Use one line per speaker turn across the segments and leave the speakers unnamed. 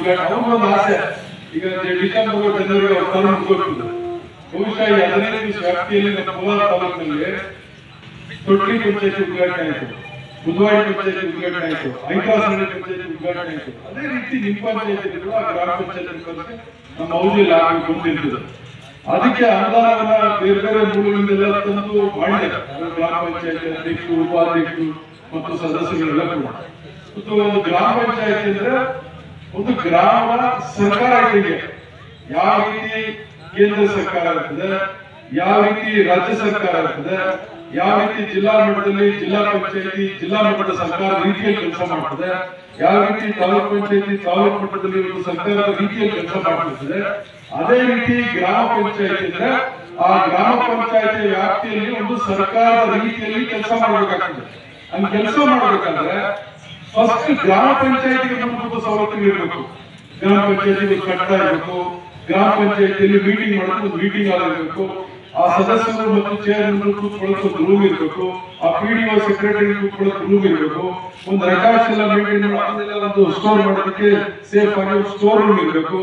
ಉದ್ಘಾಟನೆ ಒಂದು ಆಸೆ. ಈಗ ಡಿಸೆಂಬರ್ ಜನವರಿ ಅವ್ರ ಟರ್ಮ್ ಮುಗಿದೋಗ್ತದೆ. ಬಹುಶಃ ಈ 15 ದಿವಸ ವ್ಯಾಪ್ತಿಯಲ್ಲಿ ನಮ್ಮ ಕೋಲಾರ ತಾಲೂಕಿನಲ್ಲಿ ತೊಟ್ಟಿ ಪಂಚಾಯತಿ ಉದ್ಘಾಟನೆ ಆಯಿತು, ಬುಧವಾಡಿ ಪಂಚಾಯತಿ ಉದ್ಘಾಟನೆ ಆಯಿತು, ಐಕಾಸನಹಳ್ಳಿ ಪಂಚಾಯತಿ ಉದ್ಘಾಟನೆ ಆಯಿತು. ಅದೇ ರೀತಿ ನಿಮ್ಮ ಪಂಚಾಯತಿ ಕೂಡ ಗ್ರಾಮ ಪಂಚಾಯತಿ ನಮ್ಮ ಅವಧಿಯಲ್ಲಿ ಆಗಿ ಬಂದಿರ್ತದೆ. ಅದಕ್ಕೆ ಅನುದಾನವನ್ನ ಬೇರೆ ಬೇರೆ ಮೂಲಗಳಿಂದೆಲ್ಲ ತಂದು ಮಾಡಿದ್ದಾರೆ. ಗ್ರಾಮ ಪಂಚಾಯತಿ ಅಧ್ಯಕ್ಷರು, ಉಪಾಧ್ಯಕ್ಷರು ಮತ್ತು ಸದಸ್ಯರುಗಳೆಲ್ಲ ಕೂಡ. ಮತ್ತು ಒಂದು ಗ್ರಾಮ ಪಂಚಾಯತಿ ಅಂದ್ರೆ ಒಂದು ಗ್ರಾಮ ಸರ್ಕಾರ ಇದೆ. ಯಾವ ರೀತಿ ಕೇಂದ್ರ ಸರ್ಕಾರ ಇರ್ತದೆ, ಯಾವ ರೀತಿ ರಾಜ್ಯ ಸರ್ಕಾರ ಇರ್ತದೆ, ಯಾವ ರೀತಿ ಜಿಲ್ಲಾ ಮಟ್ಟದಲ್ಲಿ ಜಿಲ್ಲಾ ಪಂಚಾಯತಿ ಜಿಲ್ಲಾ ಮಟ್ಟದ ಸರ್ಕಾರ ರೀತಿಯಲ್ಲಿ ಕೆಲಸ ಮಾಡ್ತದೆ, ಯಾವ ರೀತಿ ತಾಲೂಕು ಪಂಚಾಯತಿ ತಾಲೂಕು ಮಟ್ಟದಲ್ಲಿ ಒಂದು ಸರ್ಕಾರದ ರೀತಿಯಲ್ಲಿ ಕೆಲಸ ಮಾಡ್ತಿರ್ತದೆ, ಅದೇ ರೀತಿ ಗ್ರಾಮ ಪಂಚಾಯತಿ ಅಂದ್ರೆ ಆ ಗ್ರಾಮ ಪಂಚಾಯತಿ ವ್ಯಾಪ್ತಿಯಲ್ಲಿ ಒಂದು ಸರ್ಕಾರದ ರೀತಿಯಲ್ಲಿ ಕೆಲಸ ಮಾಡಬೇಕಾಗ್ತದೆ. ಹಂಗೆ ಕೆಲಸ ಮಾಡಬೇಕಾದ್ರೆ ಫಸ್ಟ್ ಗ್ರಾಮ ಪಂಚಾಯತಿಗೆ ಮೂಲಭೂತ ಸವಲತ್ತುಗಳು ಇರಬೇಕು. ಗ್ರಾಮ ಪಂಚಾಯತಿಗೆ ಕಟ್ಟಡ ಇರಬೇಕು, ಗ್ರಾಮ ಪಂಚಾಯತಿಯಲ್ಲಿ ಮೀಟಿಂಗ್ ಮಾಡೋದು ಒಂದು ಮೀಟಿಂಗ್ ಹಾಲ್ ಇರಬೇಕು, ಆ ಸದಸ್ಯರು ಮತ್ತು ಚೇರ್ಮನ್ ಕೂತ್ಕೊಳ್ಳೋಕೆ ಒಂದು ರೂಮ್ ಇರಬೇಕು, ಆ ಪಿಡಿಒ ಸೆಕ್ರೆಟರಿ ಕೂತ್ಕೊಳ್ಳೋಕೆ ರೂಮ್ ಇರಬೇಕು, ಒಂದು ರೆಕಾರ್ಡ್ಸ್ ಎಲ್ಲ ಮೇಂಟೈನ್ ಮಾಡೋದೆಲ್ಲ ಒಂದು ಸ್ಟೋರ್ ಮಾಡೋದಕ್ಕೆ ಸೇಫ್ ಆಗಿ ಸ್ಟೋರ್ ರೂಮ್ ಇರಬೇಕು.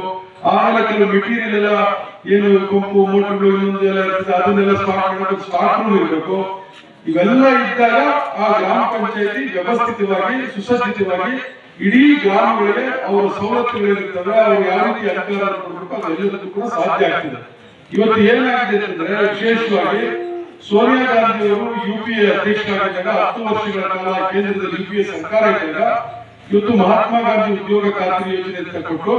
ಆಮೇಲೆ ಕೆಲವು ಮೆಟೀರಿಯಲ್ ಎಲ್ಲ ಏನು ಪಂಪು ಮೋಟರ್ಗಳು ಇನ್ನೊಂದು ಎಲ್ಲ ಇರ್ತದೆ ಅದನ್ನೆಲ್ಲ ಸ್ಟಾಕ್ ಮಾಡೋದಕ್ಕೆ ಸ್ಟಾಕ್ ರೂಮ್ ಇರಬೇಕು. ಇವೆಲ್ಲ ಇದ್ದಾಗ ಆ ಗ್ರಾಮ ಪಂಚಾಯತಿ ವ್ಯವಸ್ಥಿತವಾಗಿ ಸುಸಜ್ಜಿತವಾಗಿ ಇಡೀ ಗ್ರಾಮಗಳಿಗೆ ಅವರ ಸವಲತ್ತುಗಳಿರ್ತವೆ, ಅವರು ಯಾವ ರೀತಿ ಅಧಿಕಾರ ಕೊಡಬೇಕು ಅದೆಲ್ಲದಕ್ಕೂ ಕೂಡ ಸಾಧ್ಯ ಆಗ್ತದೆ. ಇವತ್ತು ಏನಾಗಿದೆ ಅಂದ್ರೆ ವಿಶೇಷವಾಗಿ ಸೋನಿಯಾ ಗಾಂಧಿ ಅವರು ಯುಪಿಎ ಅಧ್ಯಕ್ಷರಾಗಿದ್ದಾಗ 10 ವರ್ಷಗಳ ಕಾಲ ಕೇಂದ್ರದಲ್ಲಿ ಯುಪಿಎ ಸರ್ಕಾರ ಇದ್ದಾಗ ಇವತ್ತು ಮಹಾತ್ಮ ಗಾಂಧಿ ಉದ್ಯೋಗ ಖಾತ್ರಿ ಯೋಜನೆ ಅಂತ ಕೊಟ್ಟು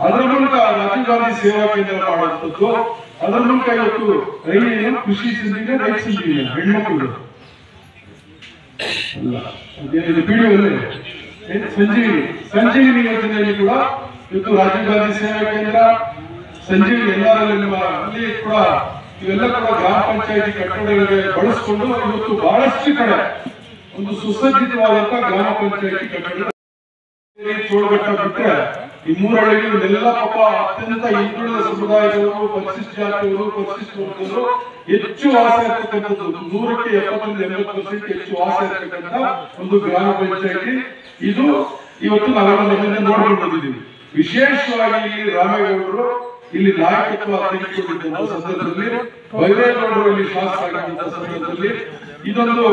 ಅದರ ಮೂಲಕ ರಾಜೀವ್ ಗಾಂಧಿ ಸೇವಾ ಕೇಂದ್ರ ಮಾಡುವಂಥದ್ದು, ಅದರ ಮೂಲಕ ಇವತ್ತು ರೈಲು ಕೃಷಿ ಸಿಂಧಿಗೆ ರೈತ ಸಿಂಧಿಗೆ ಹೆಣ್ಮಕ್ಳು ಸಂಜೀವಿನಿ ಯೋಜನೆಯಲ್ಲಿ ಕೂಡ ಇವತ್ತು ರಾಜೀವ್ ಗಾಂಧಿ ಸೇವಾ ಕೇಂದ್ರ ಸಂಜೀವಿನಿ ಅಲ್ಲಿ ಕೂಡ ಇವೆಲ್ಲ ಕೂಡ ಗ್ರಾಮ ಪಂಚಾಯತಿ ಕಟ್ಟಡಗಳಿಗೆ ಬಳಸಿಕೊಂಡು ಇವತ್ತು ಬಹಳಷ್ಟು ಕಡೆ ಒಂದು ಸುಸಜ್ಜಿತವಾದಂತಹ ಗ್ರಾಮ ಪಂಚಾಯತಿ ಕಟ್ಟಡ ಚೋಳಘಟ್ಟ ಬಿಟ್ಟರೆ ಈ ಮೂರಹಳ್ಳಿಗಳು ಎಲ್ಲ ಪಾಪ ಅತ್ಯಂತ ಹಿಂದುಳಿದ ಸಮುದಾಯದವರು, ಪರಿಶಿಷ್ಟ ಜಾತಿಯವರು, ಪರಿಶಿಷ್ಟ ವರ್ಗದವರು ಹೆಚ್ಚು ವಾಸ ಇರ್ತಕ್ಕಂಥದ್ದು 100ಕ್ಕೆ 70-80% ಹೆಚ್ಚು ವಾಸ ಇರ್ತಕ್ಕಂಥ ಒಂದು ಗ್ರಾಮ ಪಂಚಾಯತಿ ಇದು. ಇವತ್ತು ನಾವೆಲ್ಲ ನೋಡ್ಕೊಂಡು ಬಂದಿದ್ದೀವಿ. ವಿಶೇಷವಾಗಿ ಇಲ್ಲಿ ರಾಮೇಗೌಡರು ಇಲ್ಲಿ ನಾಯಕತ್ವ ತೆಗೆದುಕೊಂಡಿದ್ದಂಥ ಸಂದರ್ಭದಲ್ಲಿ, ಬೈರೇಗೌಡರು ಇಲ್ಲಿ ಶಾಸಕರಾಗಿದ್ದಂಥ ಸಂದರ್ಭದಲ್ಲಿ ಇದೊಂದು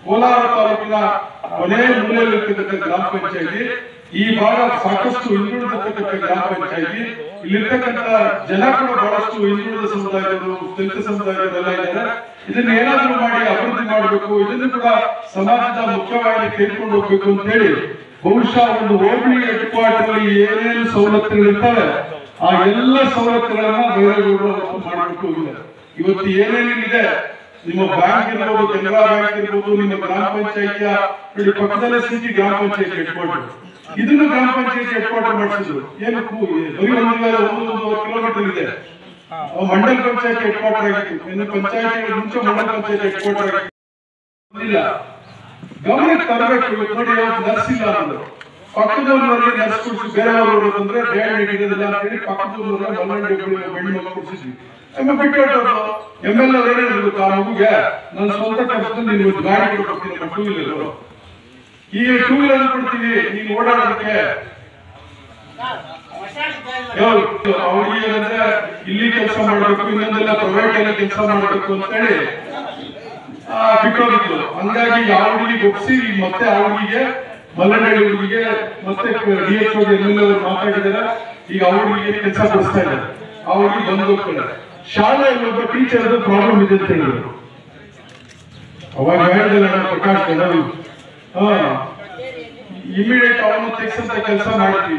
ಕೋಲಾರ ತಾಲೂಕಿನ ಕೊನೆ ಮೂಲೆಯಲ್ಲಿರ್ತಕ್ಕಂಥ ಗ್ರಾಮ ಪಂಚಾಯತಿ. ಈ ಭಾಗ ಸಾಕಷ್ಟು ಹಿಂದುಳಿದಿರ್ತಕ್ಕಂಥ ಗ್ರಾಮ ಪಂಚಾಯತಿ. ಇಲ್ಲಿರ್ತಕ್ಕಂಥ ಜನ ಕೂಡ ಬಹಳಷ್ಟು ಹಿಂದುಳಿದ ಸಮುದಾಯದವರು, ದಲಿತ ಸಮುದಾಯದವರೆಲ್ಲ ಇದ್ದಾರೆ. ಇದನ್ನ ಏನಾದ್ರೂ ಮಾಡಿ ಅಭಿವೃದ್ಧಿ ಮಾಡಬೇಕು, ಇದನ್ನು ಕೂಡ ಸಮಾಜದ ಮುಖ್ಯವಾಗಿ ತೆಗೆದುಕೊಂಡು ಹೋಗ್ಬೇಕು ಅಂತ ಹೇಳಿ ಬಹುಶಃ ಒಂದು ಹೋಬಳಿ ಹೆಡ್ ಕ್ವಾರ್ಟರ್ ಅಲ್ಲಿ ಏನೇನು ಸವಲತ್ತುಗಳಿರ್ತವೆ ಆ ಎಲ್ಲ ಸವಲತ್ತುಗಳನ್ನ ಬೈರೇಗೌಡರು ಮಾಡಬೇಕು ಹೋಗಿದ್ದಾರೆ. ಇವತ್ತು ಏನೇನಿದೆ ನಿಮ್ಮ ಬ್ಯಾಂಕ್ ಇರ್ಬೋದು, ಕೆನರಾ ಬ್ಯಾಂಕ್ ಇರ್ಬೋದು, ನಿಮ್ಮ ಗ್ರಾಮ ಪಂಚಾಯತಿಯ ಪಕ್ಕದಲ್ಲೇ ಸಿಟಿ ಗ್ರಾಮ ಪಂಚಾಯತಿ ಹೆಡ್ ಕ್ವಾರ್ಟರ್, ಇದನ್ನು ಗ್ರಾಮ ಪಂಚಾಯತಿ ಹೆಡ್ ಕ್ವಾರ್ಟರ್ ಮಾಡಿಸಿದ್ರು. ಏನು ಬರೀ 1 ಕಿಲೋಮೀಟರ್ ಇದೆ. ಮಂಡಲ್ ಪಂಚಾಯತಿ ಹೆಡ್ ಕ್ವಾರ್ಟರ್ ಆಗಿತ್ತು. ಇನ್ನು ಪಂಚಾಯತಿ ಮುಂಚೆ ಮಂಡಲ್ ಪಂಚಾಯತಿ ಹೆಡ್ ಕ್ವಾರ್ಟರ್ ಆಗಿಲ್ಲ. ಗಮನಕ್ಕೆ ತರಬೇಕು. ನೋಡಿ ನರ್ಸ್ ಇಲ್ಲ ಅಂದ್ರು, ಪಕ್ಕದವ್ರಿಗೆ ನರ್ಸ್ ಕೊಡಿಸಿ ಬೇರೆಯವರು ಬಂದ್ರೆ ಬೇಡ ಹಿಡಿಯೋದಿಲ್ಲ ಅಂತ ಹೇಳಿ ಪಕ್ಕದವ್ರಿಗೆ ಮಲ್ಲಂಡಿ ಬೆಣ್ಣು ಕೊಡಿಸಿದ್ವಿ. ಬಿಟ್ಟು MLA ಹೇಳಿದ್ರು ಆ ಮಗುಗೆ ನನ್ನ ಸ್ವಂತ ಖರ್ಚು ನೀನು ಗಾಡಿ ಕೊಡ್ತೀನಿ, ನಮ್ಮ 2 ವೀಲರ್ ಈಗ 2 ವೀಲರ್ ಕೊಡ್ತೀವಿ ನೀನು ಓಡಾಡೋದಕ್ಕೆ. ಅವ್ರಿಗೆ ಅಂದ್ರೆ ಇಲ್ಲಿ ಕೆಲಸ ಮಾಡಬೇಕು, ಇನ್ನೊಂದೆಲ್ಲ ಪ್ರೈವೇಟ್ ಅಲ್ಲಿ ಕೆಲಸ ಮಾಡಬೇಕು ಅಂತ ಹೇಳಿ ಬಿಟ್ಟೋಗಿದ್ರು. ಹಂಗಾಗಿ ಆ ಹುಡುಗಿಗೆ ಒಪ್ಪಿಸಿ ಮತ್ತೆ ಆ ಹುಡುಗಿಗೆ ಮಲ್ಲಂಡಿ ಹುಡುಗಿಗೆ ಮತ್ತೆ DHO MLA ಅವರು ಮಾತಾಡಿದಾರೆ. ಈಗ ಆ ಹುಡುಗಿಗೆ ಕೆಲಸ ಕೊಡಿಸ್ತಾ ಇದ್ದಾರೆ. ಆ ಹುಡುಗಿ ಬಂದು ಹೋಗ್ತಾರೆ. ಶಾಲೆಯಲ್ಲಿ ಒಬ್ಬ ಟೀಚರ್ ಪ್ರಾಬ್ಲಮ್ ಇದೆ ಅಂತ ಹೇಳಿದ್ರು. ಅವಾಗ ಹೇಳಿದ್ರೆ ಪ್ರಕಾಶ್ ಇಮಿಡಿಯೇಟ್ ಅವನು ತೆಗೆಸಂತ ಕೆಲಸ ಮಾಡಿದ್ವಿ.